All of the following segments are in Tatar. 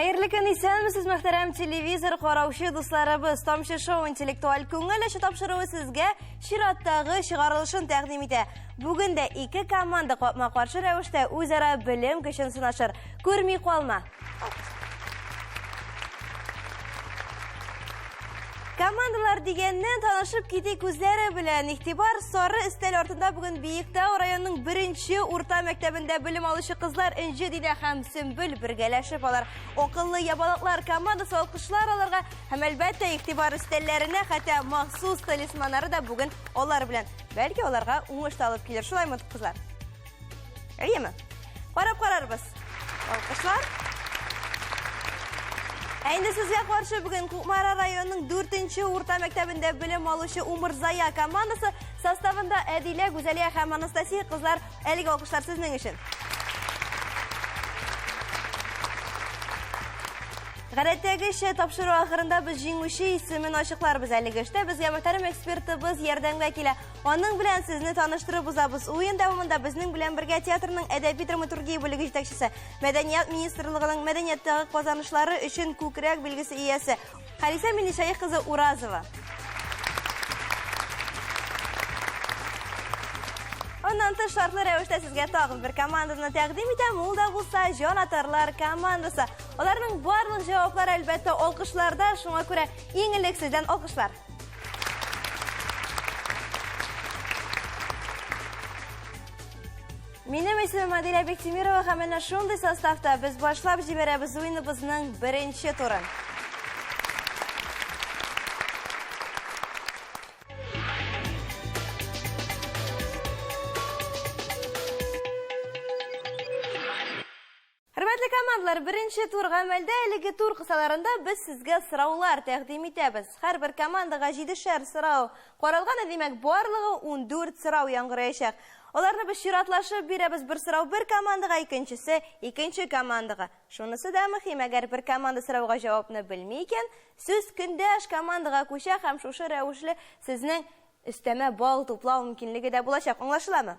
Хайырлы көн исәнмесез, мөхтәрәм телевизор караучы дусларыбыз. Тамчы шоу интеллектуаль күңел эше тапшыруы сезгә чираттагы чыгарылышын тәкъдим итә. Бүген дә ике команда капма-каршы рәвештә үзара белем көчен сынашыр. Күрми калма. Командалар дигәннән танышып китик үзләре белән. Игътибар, сары өстәл артында бүген Биектау районының 1-нче урта мәктәбендә белем алучы кызлар Энҗе Дилә һәм Сөмбел бергәләшеп алар. Акыллы ябалаклар командасы алкышлар аларга һәм әлбәттә игътибар өстәлләренә хәтта махсус талисманнары да бүген алар белән. Бәлки аларга уңыш алып килер. Шулаймы, кызлар? Әйеме? Карап карарбыз. Алкышлар. Әйнде сезгә каршы бүген Кукмара районының 4-нче урта мәктәбендә белем алучы Умырзая командасы составында Әдилә, Гүзәлия һәм Анастасия кызлар. Әлеге алкышлар сезнең өчен. Гадәттәгечә тапшыру ахырында без җиңүче исемен ачыкларбыз. Әлеге эштә безгә мөхтәрәм экспертыбыз ярдәмгә килә. Аның белән сезне таныштырып узабыз. Уен дәвамында безнең белән бергә театрның әдәби драматургия бүлеге җитәкчесе, Мәдәният министрлыгының мәдәнияттәге казанышлары өчен күкрәк билгесе иясе Халисә Милишаев кызы Уразова. Оннан тыш шартлы рәвештә сезгә тагын бер команданы тәкъдим итәм. Ул да булса Җанатарлар командасы. Аларның барлык җаваплары әлбәттә алкышларда, шуңа күрә иң элек сездән алкышлар. Минем исемем Адилә Бектимирова һәм менә шундый составта без башлап җибәрәбез уеныбызның 1-нче турын. Хөрмәтле командалар, 1-нче тур гамәлдә әлеге тур кысаларында без сезгә сораулар тәкъдим итәбез. Һәрбер командага 7шәр сорау каралган, димәк барлыгы 14 сорау яңгыраячак. Аларны без чиратлашып бирәбез. Бер сорау бер командага, икенчесе икенче командага. Шунысы да мөһим, әгәр бер команда сорауга җавапны белми икән, сүз көндәш командага күчә һәм шушы рәвешле сезнең өстәмә бал туплау мөмкинлеге дә булачак. Аңлашыламы?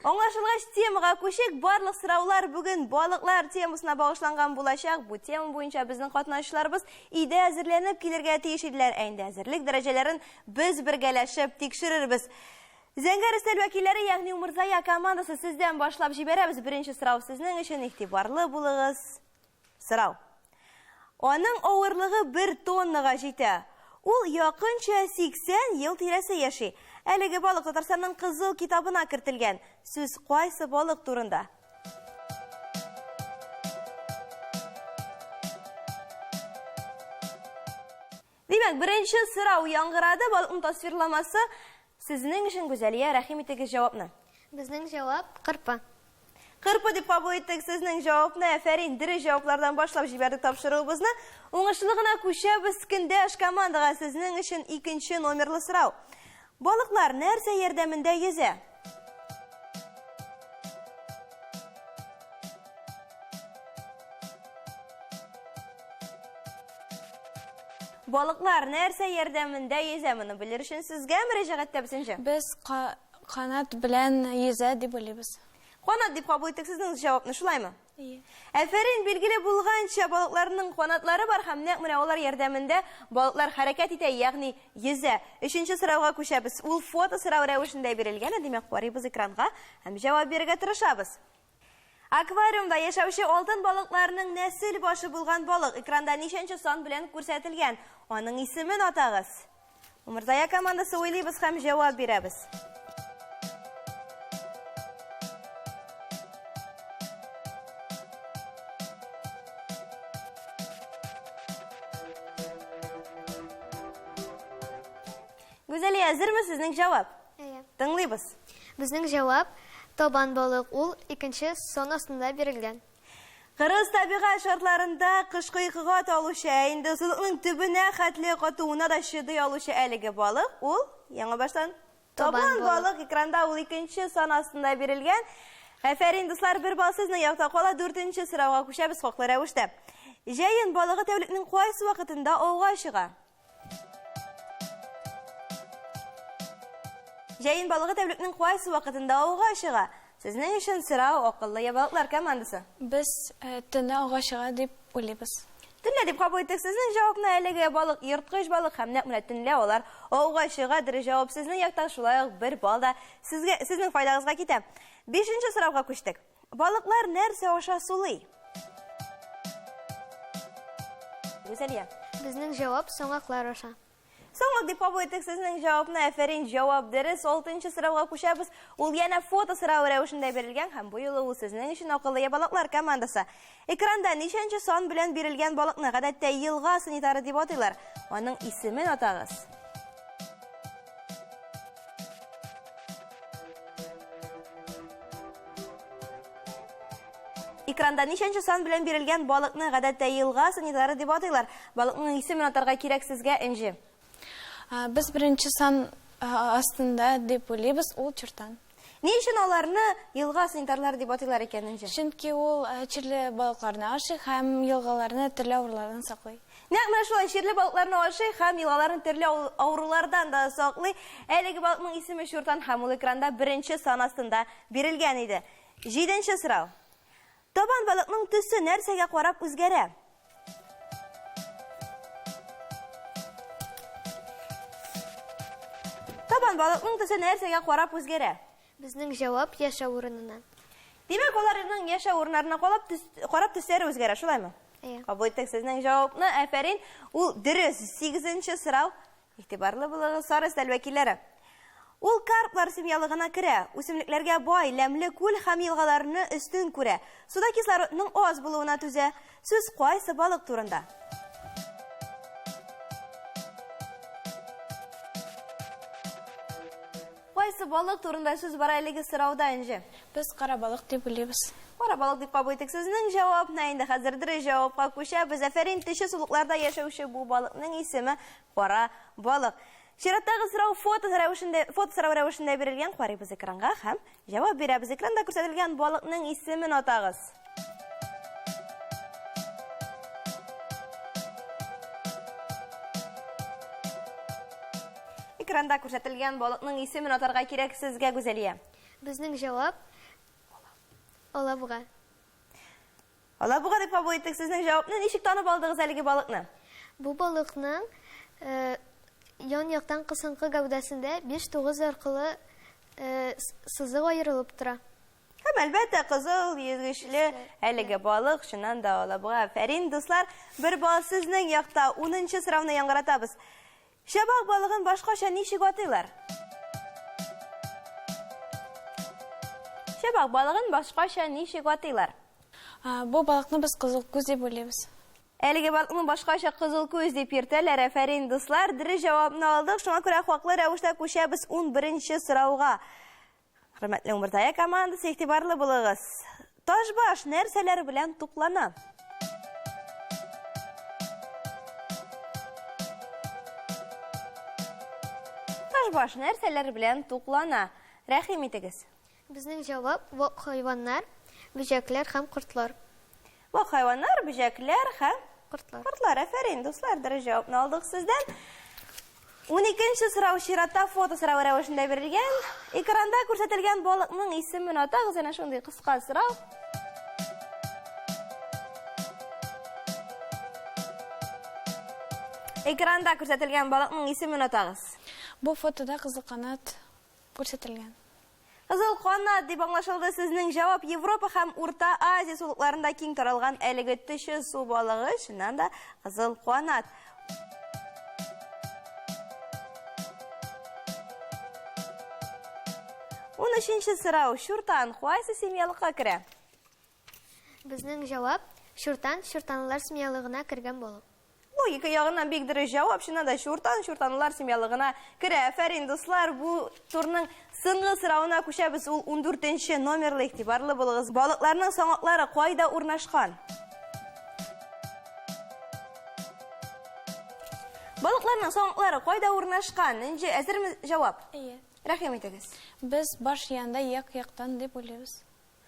Аңлашылгач, темага күчик. Барлык сораулар бүген балыклар темасына багышланган булачак. Бу тема буенча безнең катнашучыларыбыз өйдә әзерләнеп килергә тиеш иделәр. Әйнде әзерлек дәрәҗәләрен без бергәләшеп тикшерербез. Зәңгәр өстәл вәкилләре, ягъни Умырзая командасы, сездән башлап җибәрәбез. 1-нче сорау сезнең өчен, игътибарлы булыгыз. Сорау. Аның авырлыгы 1 тоннага җитә. Ул якынча 80 ел тирәсе яши. Әлеге балык Татарстанның кызыл китабына кертелгән. Сүз кайсы балык турында? Димәк, 1-нче сорау яңгырады, балыкның тасвирламасы. Сезнең өчен, Гүзәлия, рәхим итегез җавапны. Безнең җавап кырпы. Кырпы дип кабул иттек сезнең җавапны. Афәрин, дөрес җаваплардан башлап җибәрдек тапшыруыбызны. Уңышлы гына күчәбез көндәш командага. Сезнең өчен 2-нче номерлы сорау. Балыклар нәрсә ярдәмендә йөзә? Балыклар нәрсә ярдәмендә йөзә? Моны белер өчен сезгә мөрәҗәгатьтә бесенче. Без канат белән йөзә дип уйлыйбыз. Канат дип кабул иттек сезнең җавапны, шулаймы? Ие. Афәрин, билгеле булганча балыкларның канатлары бар һәм нәкъ менә алар ярдәмендә балыклар хәрәкәт итә, ягъни йөзә. 3-нче сорауга күчәбез. Ул фото сорау рәвешендә бирелгән, димәк карыйбыз экранга һәм җавап бирергә тырышабыз. Аквариумда яшәүче алтын балыкларның нәсел башы булган балык экранда ничәнче сан белән күрсәтелгән? Аның исемен атагыз. Умырзая командасы уйлыйбыз һәм җавап бирәбез. Гүзәлия, әзерме сезнең җавап? Тыңлыйбыз. Безнең җавап табан балык. Ул 2-нче сон астында бирелгән. Кырыс табигать шартларында кышкы йокыга талучы, инде сулыкның төбенә хәтле катуына да чыдый алучы әлеге балык. Ул яңа баштан табан балык. Экранда ул 2-нче сон астында бирелгән. Афәрин, дуслар, бер бал сезнең якта кала. 4-нче сорауга күчәбез хаклы рәвештә. Җәен балыгы тәүлекнең кайсы вакытында ауга чыга? Җәен балыгы тәүлекнең кайсы вакытында ауга чыга? Сезнең өчен сорау акыллы балыклар командасы. Без төнне ага чыга дип уйлыйбыз. Төнлә дип кабул иттек. Сезнең җавапны әлеге балык, ерткыч балык һәм нәкъ менә төнлә алар ауга чыга дөрес җавап. Сезнең яктан шулай ук 1 балл да сезнең файдагызга китә. 5нче сорауга күчтек. Балыклар нәрсә аша сулый? Гүзәлия. Безнең җавап соңаклар аша. Соңлык дип кабул иттек. Сезнең җавапны әфәрин, җавап дөрес. 6нчы сорауга күчәбез. Ул янә фото сорау рәвешендә бирелгән һәм бу юлы ул сезнең өчен акыллы балыклар командасы. Экранда ничәнче сан белән бирелгән балыкны гадәттә елга санитары дип атыйлар. Аның исемен атагыз. Экранда ничәнче сан белән бирелгән балыкны гадәттә елга санитары дип атыйлар. Балыкның исемен атарга кирәк сезгә Энҗи. Без беренче сан астында дип уйлыйбыз, ул чуртан. Ни өчен аларны елга санитарлар дип атыйлар икән Энҗи? Чөнки ул чирле балыкларны ашый һәм елгаларны төрле авырулардан саклый. Нәкъ менә шулай чирле балыкларны ашый һәм елгаларны төрле авырулардан да саклый. Әлеге балыкның исеме чуртан һәм ул экранда беренче сан астында бирелгән иде. 7нче сорау. Табан балыкның төсе нәрсәгә карап үзгәрә? Табан балыкның төсе нәрсәгә карап үзгәрә? Безнең җавап яшәү урынына. Димәк, аларның яшәү урыннарына карап төсләре үзгәрә, шулаймы? Кабул иттек сезнең җавапны. Әфәрин, ул дөрес. 8нче сорау. Игътибарлы булыгыз, сары стәл вәкилләре. Ул карплар семьялыгына керә. Үсемлекләргә бай, ләмле күл һәм елгаларны өстен күрә. Суда кислородның аз булуына түзә. Сүз кайсы балык турында? Кайсы балык турында сүз бара әлеге сорауда Энҗи? Без кара балык дип уйлыйбыз. Кара балык дип кабул иттек. Сезнең җавапны инде хәзер дөрес җавапка күчәбез. Әфәрин, төче сулыкларда яшәүче бу балыкның исеме кара балык. Чираттагы сорау фото сорау рәвешендә бирелгән. Карыйбыз экранга һәм җавап бирәбез. Экранда күрсәтелгән балыкның исемен атагыз. Экранда күрсәтелгән балыкның исемен атарга кирәк сезгә Гүзәлия. Безнең җавап алабуга. Алабуга дип кабул иттек. Сезнең җавапны ничек танып алдыгыз әлеге балыкны? Бу балыкның ян яктан кысынкы гәүдәсендә 5-9 аркылы сызык аерылып тора. Һәм әлбәттә кызыл йөзгечле әлеге балык шуннан да алабуга. Әфәрин, дуслар, 1 балл сезнең якта. 10нчы сорауны яңгыратабыз. Шабак балыгын башкача ничек атыйлар? Шабак балыгын башкача ничек атыйлар? Бу балыкны без кызыл күз дип уйлыйбыз. Әлеге балыкны башкача кызыл күз дип йөртәләр. Әфәрин, дуслар, дөрес җавапны алдык. Шуңа күрә хаклы рәвештә күчәбез 11нче сорауга. Хөрмәтле Умыртая командасы, игътибарлы булыгыз. Ташбаш нәрсәләр белән туклана? Ташбаш нәрсәләр белән туклана? Рәхим итегез. Безнең җавап вак хайваннар, бөҗәкләр һәм кортлар. Вак хайваннар, бөҗәкләр һәм Кортлар. кортлар. Әфәрин, дуслар, дөрес җавапны алдык сездән. 12нче сорау чиратта фото сорау рәвешендә бирелгән. Экранда күрсәтелгән балыкның исемен атагыз. Әнә шундый кыска сорау. Экранда күрсәтелгән балыкның исемен атагыз. Бу фотода кызыл канат күрсәтелгән. Кызыл канат дип аңлашылды. Сезнең җавап Европа һәм Урта Азия сулыкларында киң таралган әлеге төче су балыгы, шуннан да кызыл канат. 13нче сорау. Шуртан кайсы семьялыкка керә? Безнең җавап шуртан, шуртанлылар семьялыгына кергән балык. Логика ягыннан бик дөрес җавап. Шуннан да шуртанлылар семьялыгына керә. Әфәрин, дуслар, бу турның соңгы сорауына күчәбез. Ул 14нче номерлы. Игътибарлы булыгыз. Балыкларның саңаклары кайда урнашкан? Балыкларның саңаклары кайда урнашкан? Энҗи, әзерме җавап? Рәхим итегез. Без баш янда як-яктан дип уйлыйбыз.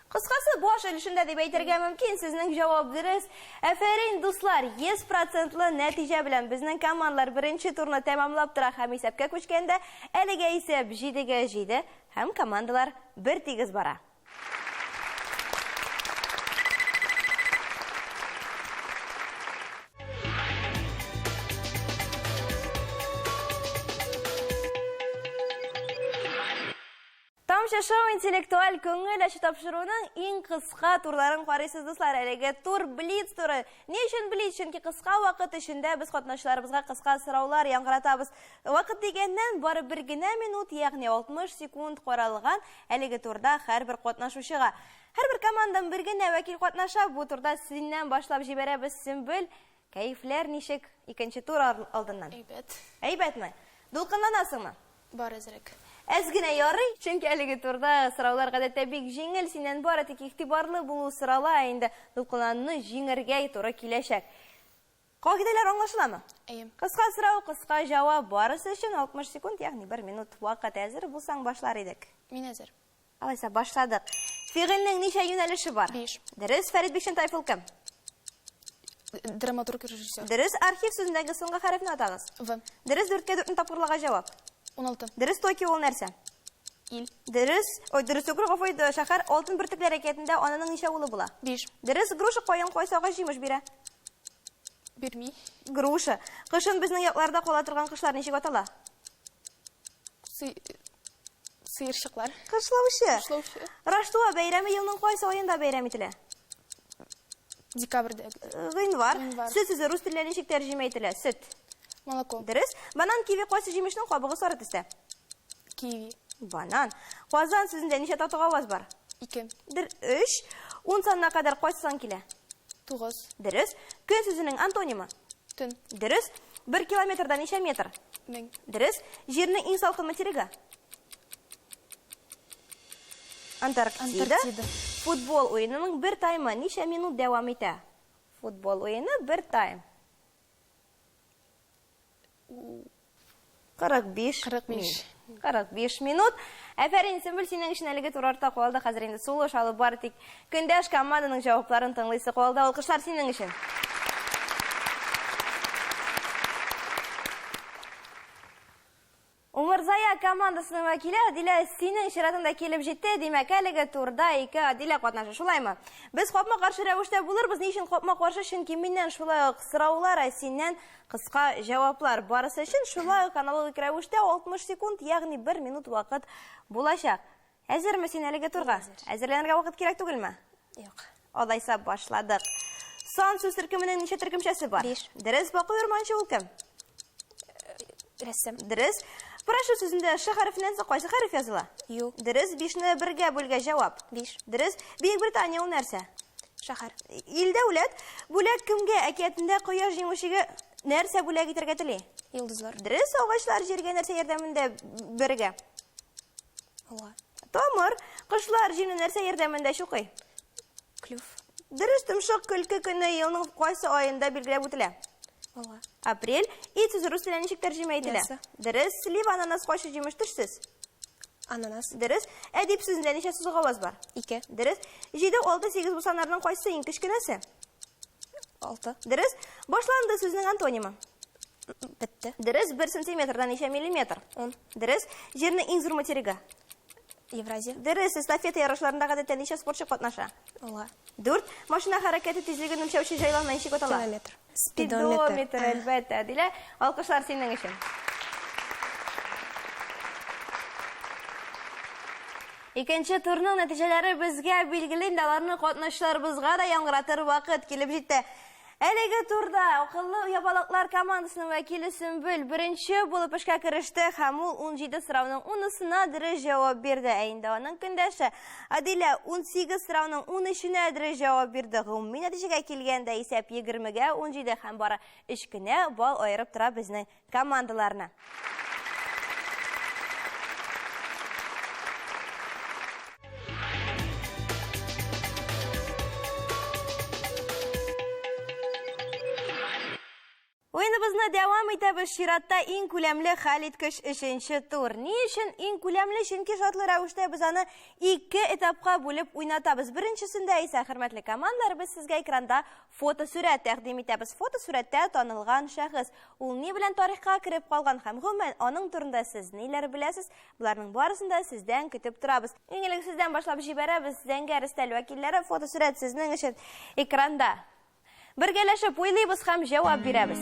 Кыскасы, баш өлешендә дип әйтергә мөмкин. Сезнең җавап дөрес. Әфәрин, дуслар, 100%лы нәтиҗә белән безнең командалар беренче турны тәмамлап тора һәм исәпкә күчкәндә, әлегә исәп 7-7 һәм командалар бер тигез бара. Тамаша шоу интеллектуаль көңіл әші тапшыруының ең қысқа турларын қарайсыз достар. Әлеге тур блиц туры. Не үшін блиц? Чөнки қысқа вақыт ішінде біз қатнашыларымызға қысқа сұраулар яңғыратабыз. Вақыт дегеннен бары бір генә минут, яғни 60 секунд қаралған әлеге турда әрбір қатнашушыға. Әрбір командан бір генә вәкил қатнаша. Бұл турда синнен башлап жіберебіз. Симбіл, кәйфләр нишек икенче тур алдынан? Әйбәтме? Дулқынланасыңмы? Бар әзірек. Әзгіне ярый, чөнки әлеге турда сұраулар гадәттә бик җиңел, синнән бары тик игътибарлы булу сорала, инде дулкынлануны җиңәргә туры киләчәк. Кагыйдәләр аңлашыламы? Кыска сорау, кыска җавап, барысы өчен 60 секунд, ягъни 1 минут вакыт. Әзер булсаң башлар идек. Мин әзер. Алайса башладык. Фигыльнең ничә юнәлеше бар? 5. Дөрес, Фәрит Бикшентаев ул кем? Драматург режиссер. Дөрес, архив сүзендәге соңгы хәрефне атагыз. В. Дөрес, 4-кә 4 тапкырлыга җавап. 16. Дөрес, Токио ул нәрсә? Ил. Дөрес, дөрес югры гафойды, шәһәр алтын бөртекләр әкиятендә ананың ничә улы була? 5. Дөрес, груша каян кайсага җимеш бирә? Бирми. Груша. Кышын безнең якларда кала торган кышлар ничек атала? Сыерчыклар. Кышлаучы. Раштуа бәйрәме елның кайсы аенда бәйрәм ителә? Декабрьдә. Гыйнвар. Сөт сүзе рус телендә ничек тәрҗемә ителә? Сөт. Молоко. Дөрес. Банан, киви кайсы җимешнең кабыгы сары төстә? Киви. Банан. Казан сүзендә ничә тату аваз бар? 2. 3. 10 санына кадәр кайсы сан килә? 9. Дөрес. Көн сүзенең антонимы? Төн. Дөрес. 1 километрда ничә метр? 1000. Дөрес. Җирнең иң салкын материге? Антарктида. Футбол уенының 1 таймы ничә минут дәвам итә? Футбол уены 1 тайм. 45 минут. Әфәрин, Симбил, синең өчен әлеге тур артта калды. Хәзер инде сулыш алып бары тик көндәш команданың җавапларын тыңлыйсы калды. Алкышлар синең өчен. Умырзая командасының вәкиле Адилә синең чиратында килеп җитте. Димәк, әлеге турда 2 Адилә катнаша. Шулаймы? Без капма каршы рәвештә булырбыз. Ни өчен капма каршы? Чөнки миннән шулай ук сораулар, синнән кыска җаваплар. Барысы өчен шулай ук аналогик рәвештә 60 секунд, ягъни 1 минут вакыт булачак. Әзерме син әлеге турга? Әзерләнергә вакыт кирәк түгелме? Юк. Алайса башладык. Сан сүз төркеменең ничә төркемчәсе бар? 5. Дөрес, Баку Урманчы ул кем? Рәссам. Дөрес. Прошу сүзендә ш хәрефеннән соң кайсы хәреф языла? Ю. Дөрес, 5-не 1-гә бүлгә җавап. 5. Дөрес, Бөек Британия ул нәрсә? Шәһәр. Ил дәүләт. Бүләк кемгә? Әкиятендә кояш җиңүчегә нәрсә бүләк итәргә тели? Йолдызлар. Дөрес, агачлар җиргә нәрсә ярдәмендә бергә? Ала. Тамыр. Кышлар җирне нәрсә ярдәмендә чукый? Клюв. Дөрес, томшык көлке көне елның кайсы аенда билгеләп үтелә? Ала. Апрель. Ит сүзе рус теленә ничек тәрҗемә ителә? Ясы. Дөрес, слива, ананас кайсы җимеш төшсез? Ананас. Дөрес, әдип сүзендә ничә сүз аваз бар? 2. Дөрес, 7, 6, 8 бу саннарның кайсы иң кечкенәсе? 6. Дөрес, башланды сүзнең антонимы? Бетте. Дөрес, 1 сантиметрдан ничә миллиметр? 10. Дөрес, җирнең иң зур материге? Евразия. Дөрес, эстафета ярышларында гадәттә ничә спортчы катнаша? Ала. 4, машина хәрәкәте тизлеген үлчәүче җайланма ничек атала? Спидометр. Спидометр, әлбәттә, Адилә. Алкышлар синең өчен. Икенче турның нәтиҗәләре безгә билгеле, аларны катнашчыларыбызга да яңгыратыр вакыт килеп җитте. Әлеге турда акыллы ябалаклар командасының вәкиле Симбил беренче булып эшкә кереште һәм ул 17 сорауның 10-сына дөрес җавап бирде. Инде аның көндәше Адилә 18 сорауның 13-нә дөрес җавап бирде. Гомуми нәтиҗәгә килгәндә исәп 20-гә 17 һәм бары 3 кенә балл аерып тора безнең командаларны. Уеныбызны дәвам итәбез. Чиратта иң күләмле хәл иткеч 3нче тур. Ни өчен иң күләмле? Чөнки шатлы рәвештә без аны 2 этапка бүлеп уйнатабыз. Беренчесендә исә, хөрмәтле командалар, без сезгә экранда фотосурәт тәкъдим итәбез. Фотосурәттә танылган шәхес. Ул ни белән тарихка кереп калган һәм гомумән аның турында сез ниләр беләсез? Буларның барысын да сездән көтеп торабыз. Иң элек сездән башлап җибәрәбез. Зәңгәр өстәл вәкилләре фотосурәт сезнең өчен экранда. Бергәләшеп уйлыйбыз һәм җавап бирәбез.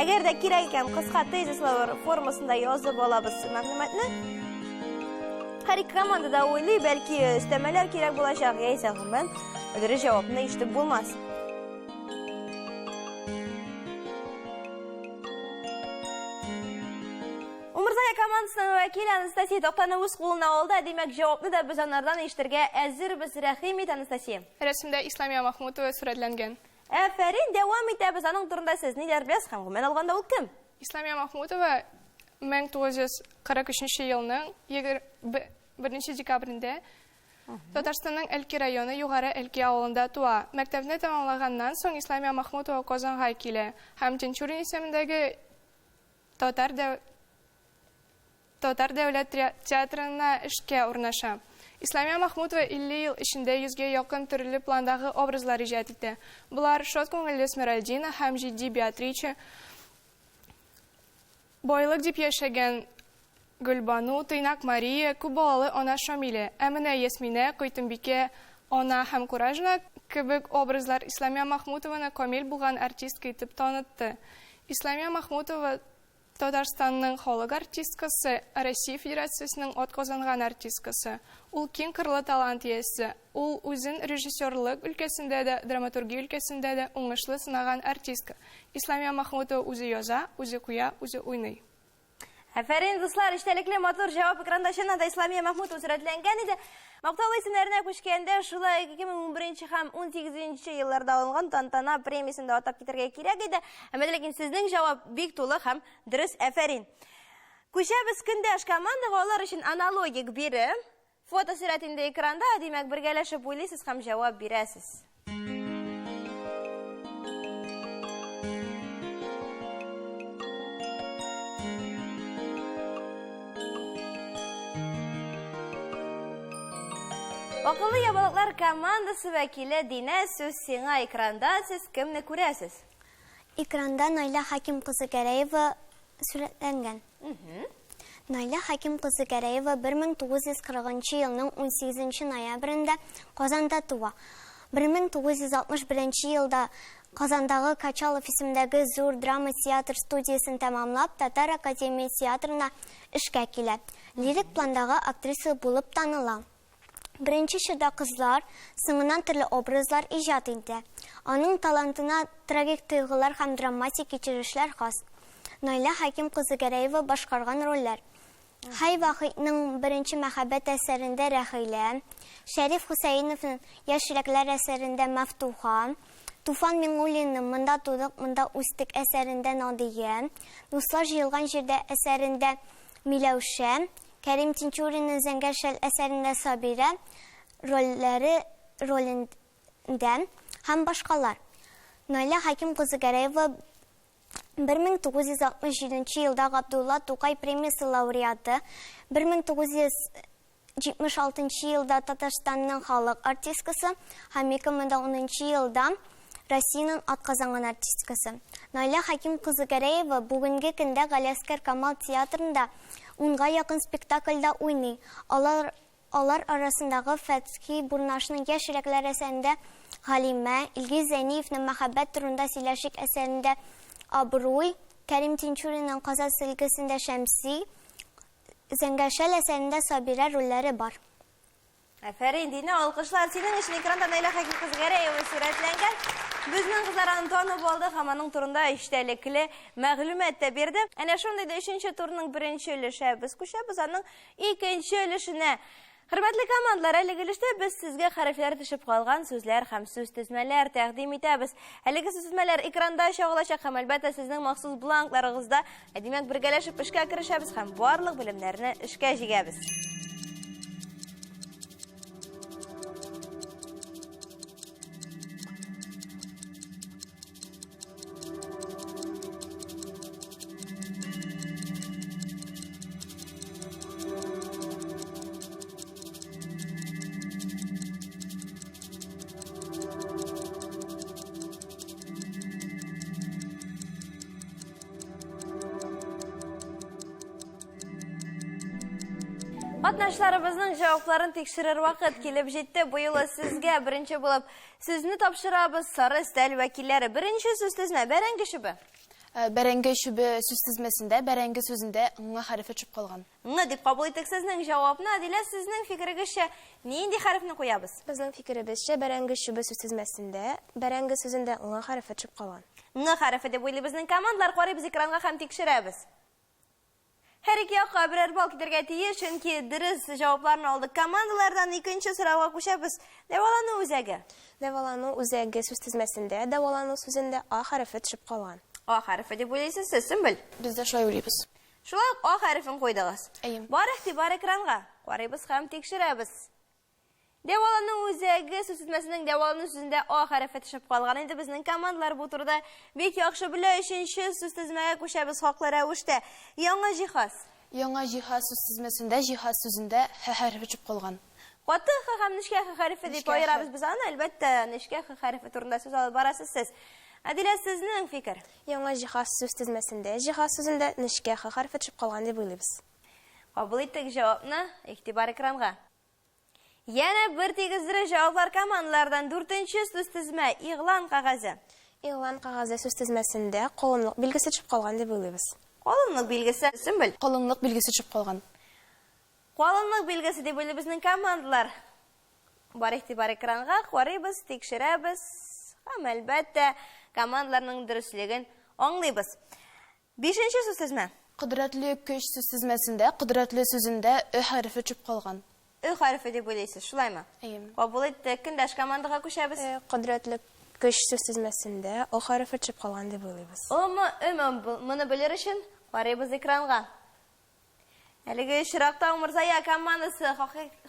Әгәр дә кирәк икән, кыска тезислар формасында язып алабыз мәгълүматны. Her iki komanda da oylay, belki istemeler kirek bulacak. Yeyse ben ödürü cevabını işte bulmaz. Umurtaya komandasının vekili Anastasiya Toktana öz қолына oldu. Demek cevabını da biz onlardan iştirge әзірбіз. Рәхимет, Анастасия. Рәсімдә Исламия Махмутова сүрәтләнгән. Әфәрин, devam итәбез. Аның турында сез ниләр беләсез һәм гомумән алганда ул кем? Исламия Махмутова 1943 елның 1 декабрендә Татарстанның Әлки районы Югары Әлки авылында туа. Мәктәпне тәмамлаганнан соң Исламия Махмутова Казанга килә һәм Тинчурин исемендәге Татар дәүләт театрына эшкә урнаша. Исламия Махмутова 50 ел эчендә 100гә якын төрле пландагы образлар иҗат итә. Булар Шот күңелле Смиральдина һәм Җитди Беатрича, Бойлык дип яшәгән Гөлбану, Тыйнак Мария, күп балалы ана Шамилә, Әминә Ясминә, Койтымбикә, ана һәм Куражна кебек образлар Исламия Махмутованы камил булган артистка итеп танытты. Исламия Махмутова Татарстанның халык артисткасы, Россия Федерациясының атказанган артисткасы. Ул киң кырлы талант иясе. Ул үзен режиссерлык өлкәсендә дә, драматургия өлкәсендә дә уңышлы сынаган артистка. Исламия Махмутова үзе яза, үзе куя, үзе уйный. Әфәрин, дуслар, иштәлекле матур җавап экрандашына да Исламия Махмутова сүрәтләнгән иде. Мактаулы исемнәренә күчкәндә шулай 2011 һәм 18 елларда алынган тантана премиясында атап китәргә кирәк иде. Әмма ләкин сезнең җавап бик тулы һәм дөрес, әфәрин. Күчәбез көндәш командага алар өчен аналогик бире. Фото сүрәтендә экранда, димәк, бергәләшеп уйлыйсыз һәм җавап бирәсез. Акыллы ябалыклар командасы вәкиле Динә, сүз сиңа экранда, сез кемне күрәсез? Экранда Найла Хаким кызы Гәрәева сүрәтләнгән. Найла Хаким кызы Гәрәева 1940 елның 18 ноябрендә Казанда туа. 1961 елда Казандагы Качалов исемендәге зур драма театр студиясын тәмамлап, Татар академия театрына эшкә килә. Лирик пландагы актриса булып таныла. Беренче чорда кызлар соңыннан төрле образлар иҗат итә. Аның талантына трагик тойгылар һәм драматик кичерешләр хас. Найла Хаким кызы Гәрәева башкарган рольләр: Хай Вахитның беренче мәхәббәт әсәрендә Рәхилә, Шәриф Хусәйновның Яшьрекләр әсәрендә Мәфтуха, Туфан Миңнуллинның Монда тудык, монда үстек әсәрендә Надия, Дуслар җыелган җирдә әсәрендә Миләүшә, Кәрим Тинчуринның Зәңгәр әсәрендә Сабира ролендә һәм башкалар. Найла Хаким кызы Гәрәева 1967 елда Габдулла Тукай премиясе лауреаты, 1976 елда Татарстанның халык артисткасы һәм 2010 елда Россиянең атказанган артисткасы. Найла Хаким кызы Гәрәева бүгенге көндә Галиәскәр Камал театрында 10-га якын спектакльдә уйный. Алар арасындагы Фәтхи Бурнашның Яшьрекләр әсәрендә Галимә, Илгиз Зәйниевның Мәхәббәт турында сөйләшик әсәрендә Абруй, Кәрим Тинчуринның Казан сөлгесендә Шәмси, Зәңгәр әсәрендә Сабира рольләре бар. Әфәрин, Динә, алкышлар синең өчен экранда Найла Хаким кызы Гәрәева сүрәтләнгән. Безнең кызларны танып алды һәм аның турында иштәлекле мәгълүмат та бирде. Әнә шундый да 3нче турның 1нче өлеше без күчәбез аның 2нче өлешенә. Хөрмәтле командалар, әлеге өлештә без сезгә хәрефләр төшеп калган сүзләр һәм сүз тезмәләр тәкъдим итәбез. Әлеге сүз тезмәләр экранда чагылачак һәм әлбәттә сезнең махсус бланкларыгызда. Димәк, бергәләшеп эшкә керешәбез һәм барлык белемнәрне эшкә җигәбез. Катнашларыбызның җавапларын тикшерер вакыт килеп җитте. Бу юлы сезгә беренче булып сүзне тапшырабыз Сары өстәл вәкилләре. Беренче сүз тезмә, бәрәңге чүбе. Бәрәңге шүбе сүз тізмесінде, бәрәңге сөзінде ңа хәрефе чүп қалған. Ңа дип кабул иттек сезнең җавапны. Дилә, сезнең фикерегезчә нинди хәрефне куябыз? Безнең фикеребезчә, бәрәңге шүбе сүз тезмәсендә, бәрәңге сүзендә ңа хәрефе чыгып калган. Ңа хәрефе дип уйлый безнең командалар, карыйбыз экранга һәм тикшерәбез. Һәр ике якка берәр бал китергә тиеш, чөнки дөрес җавапларны алдык. Командалардан икенче сорауга күчәбез. Дәвалану үзәге. Дәвалану үзәге сүз тезмәсендә, дәвалану сүзендә а хәрефе чыгып калган. А хәрефе дип уйлыйсыз, сез Сөмбел. Біз дә шулай уйлыйбыз. Шулай ук А хәрефен куйдыгыз. Әйе. Бар игътибар экранга. Карыйбыз һәм тикшерәбез. Дәвалану үзәге сүз тезмәсенең дәвалану сүзендә А хәрефе төшеп калган. Инде безнең командалар бу турыда бик яхшы белә, өченче сүз тезмәгә күчәбез хаклы рәвештә. Яңа җиһаз. Яңа җиһаз сүз тізмесінде, җиһаз сөзінде хәрефе чүп қалған. Каты х һәм нечкә х хәрефе дип Нечкә х. аерабыз без аны, әлбәттә, нечкә х хәрефе турында сүз алып барасыз сез. Әдилә, сезнең фикер? Яңа җиһаз сүз тезмәсендә, җиһаз сүзендә нечкә х хәрефе чыгып калган дип уйлыйбыз. Кабул иттек җавапны, игътибар экранга. Яна бер тигездере җаваплар командалардан 4нче сүз тезмә игълан кагазе. Игълан кагазы сүз тезмәсендә калынлык билгесе чыгып калган дип уйлыйбыз. Калынлык билгесе, Сөмбел. Қалыңлық белгісі чүп қалған. Калынлык билгесе дип уйлый безнең командалар. Бар игътибар экранга, карыйбыз, тикшерәбез. Һәм әлбәттә, командаларның дөрестлеген аңлыйбыз. 5нче сүз тезмә. Құдіретлі көш сүз тізмесінде, құдіретлі сөзінде хәрефе чүп қалған. Хәрефе дип уйлыйсыз, шулаймы? Әйе. Кабул иттек, көндәш командаға күчәбез. Кыдырәтле көч сүз тезмәсендә о хәрефе чыгып калган дип уйлыйбыз. Моны белер өчен карыйбыз экранга. Әлеге очракта Умырзая командасы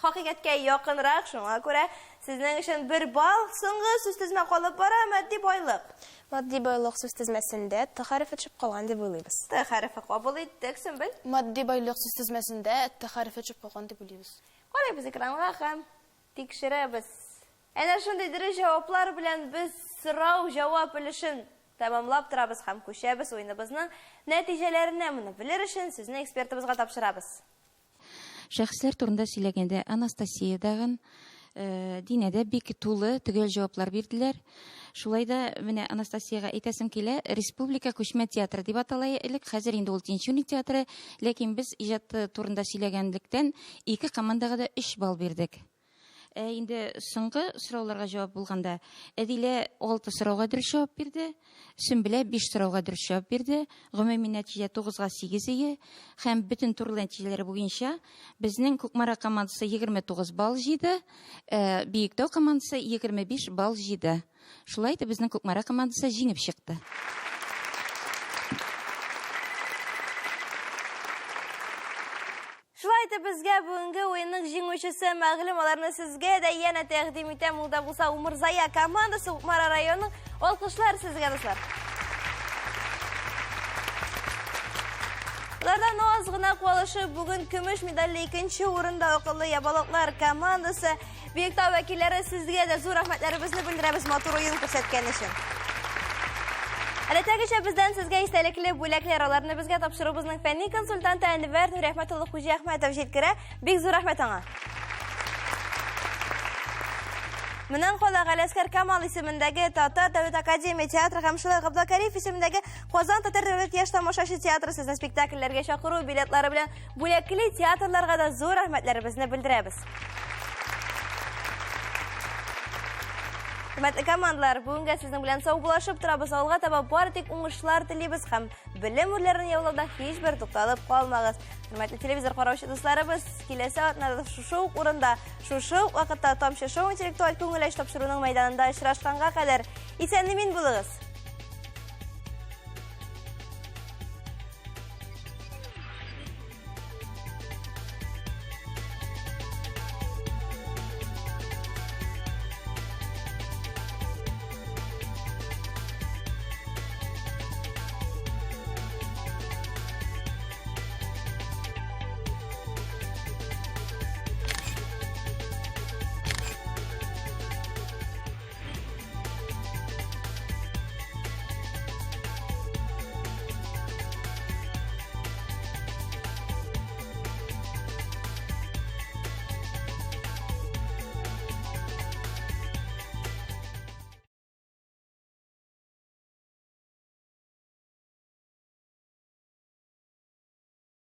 хакыйкатькә якынрак, шуңа күрә сезнең өчен 1 балл, соңгы сүз тезмә калып бара, матди байлык. Матди байлык сүз тезмәсендә т хәрефе чыгып калган дип уйлыйбыз. Т хәрефе кабул иттек, Сөмбел. Матди байлық сүз тізмесінде хәрефе чүп қалған деп уйлыйбыз. Карыйбыз экранга һәм тикшерәбез. Әнә шундый дөрес җаваплар белән без сорау җавап өлешен тәмамлап торабыз һәм күчәбез уеныбызның нәтиҗәләренә. Моны белер өчен сезне экспертыбызга тапшырабыз. Шәхесләр турында сөйләгәндә Анастасия дагын Динәдә бик тулы төгәл җаваплар бирделәр. Шулай да менә Анастасияга әйтәсем килә, Республика күчмә театры дип атала элек, хәзер инде ул Тинчуник театры, ләкин без иҗаты турында сөйләгәнлектән 2 командага да 3 балл бирдек. Инде соңгы сорауларга җавап булганда, Әдилә 6 сорауга дөрес җавап бирде, Сөмбелә 5 сорауга дөрес җавап бирде, гомуми нәтиҗә 9-га 8 ие, һәм бөтен турлы нәтиҗәләре буенча безнең Күкмара командасы 29 балл җыйды, Биектау командасы 25 балл җыйды. Шулай итеп безнең Күкмара командасы җиңеп чыкты. Шулай итеп безгә бүгенге уенның җиңүчесе мәгълүм, аларны сезгә дә янә тәкъдим итәм. Ул да булса Умырзая командасы, Күкмара районы. Алкышлар сезгә, дуслар. Алардан аз гына калышып, бүген көмеш медальле 2нче урында Акыллы ябалаклар командасы. Биектау вәкилләре, сезгә дә зур рәхмәтләребезне белдерәбез матур уен күрсәткән өчен. Әлбәттә, бездән сезгә истәлекле бүләкләр, аларны безгә тапшырубызның фәнни консультанты Әнвәр Нурәхмәтуллы Хуҗа Әхмәтов җиткерә. Бик зур рәхмәт аңа. Менән кала Галәскәр Камал исемендәге Татар дәүләт академия театры һәм шулай Габдулкариф исемендәге Казан Татар дәүләт яшь тамашачы театры сезне спектакльләргә чакыру билетлары белән бүләкле театрларга да зур рәхмәтләребезне белдерәбез. Хөрмәтле командалар, бүгенгә сезнең белән саубулашып торабыз. Алга таба бары тик уңышлар телибез һәм белем үрләрен яулауда һичбер тукталып калмагыз. Хөрмәтле телевизор караучы дусларыбыз, киләсе атнада шушы урында, шушы вакытта тамчы шоу интеллектуаль күңел аш тапшыруның мәйданында очрашканга кадәр исән-имин булыгыз.